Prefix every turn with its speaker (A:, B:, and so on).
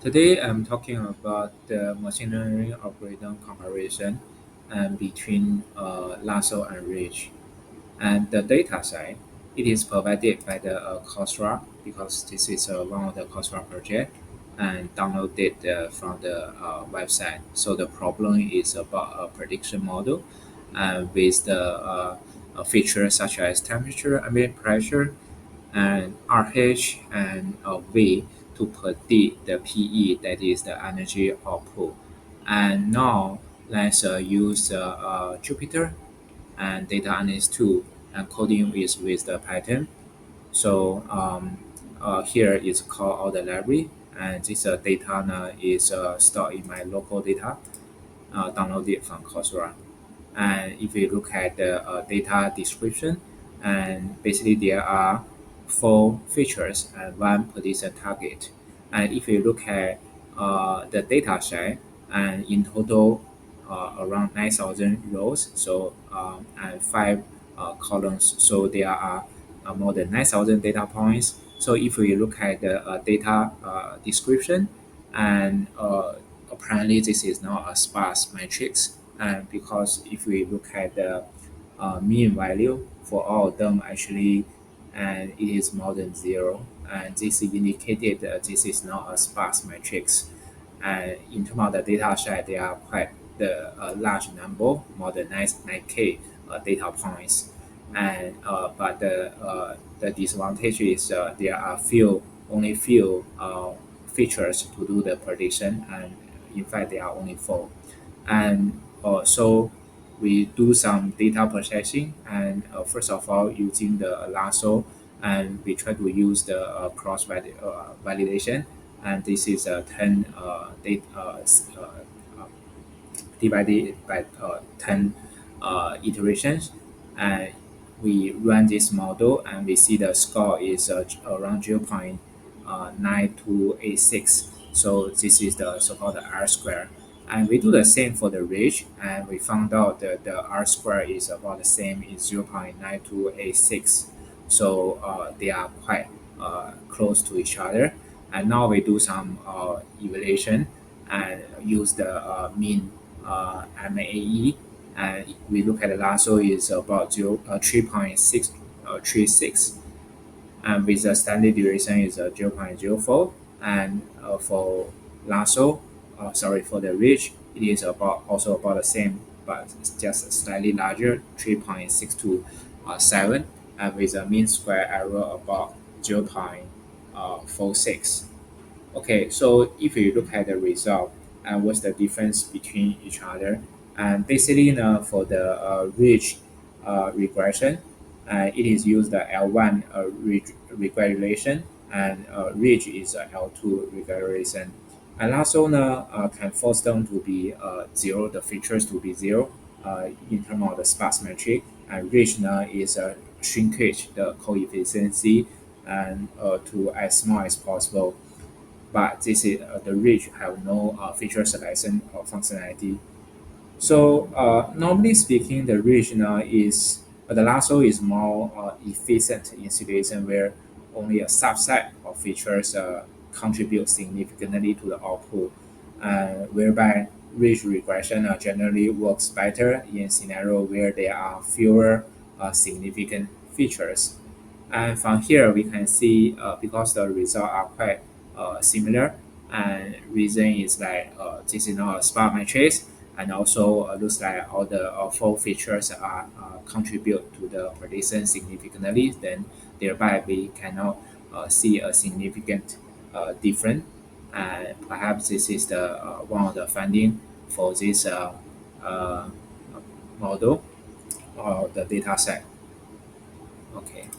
A: Today I'm talking about the machine learning algorithm comparison and between Lasso and Ridge. And the data side, it is provided by the Coursera because this is one of the Coursera project and downloaded from the website. So the problem is about a prediction model with the features such as temperature, ambient pressure, and RH and V to predict the PE, that is the energy output. And now let's use Jupyter and data analyst tool and coding is with the Python. So here is called all the library, and this data is stored in my local data downloaded from Coursera. And if we look at the data description, and basically there are four features and one prediction target. And if we look at the data set, and in total around 9,000 rows, so and five columns, so there are more than 9,000 data points. So if we look at the data description, and apparently this is not a sparse matrix, and because if we look at the mean value for all of them, actually, and it is more than zero, and this indicated that this is not a sparse matrix. And in terms of the data set, they are quite the large number, more than 9K data points. And but the disadvantage is there are only few features to do the prediction, and in fact there are only four. And so we do some data processing, and first of all using the lasso, and we try to use the validation, and this is 10 divided by 10 iterations, and we run this model and we see the score is around 0.9286. So this is the so-called R square. And we do the same for the ridge, and we found out that the R square is about the same is 0.9286. So they are quite close to each other. And now we do some evaluation and use the mean MAE, and we look at the lasso is about 3.636, and with the standard duration is 0.04. And for lasso, for the ridge, it is about the same, but it's just slightly larger, 3.627, and with a mean square error about 0.46. Okay, so if you look at the result and what's the difference between each other, and basically for the ridge regression, it is used the L1 regression, and ridge is L2 regression. And also can force them to be zero, the features to be zero in terms of the sparse metric, and ridge is shrinkage the coefficient, and to as small as possible, but this is the ridge have no feature selection or functionality. So normally speaking, the ridge is the lasso is more efficient in situation where only a subset of features contribute significantly to the output, whereby ridge regression generally works better in scenario where there are fewer significant features. And from here, we can see because the results are quite similar, and reason is like this is not a sparse matrix, and also looks like all the four features are contribute to the prediction significantly. Then thereby we cannot see a significant difference, and perhaps this is the one of the finding for this uh, model or the data set. Okay.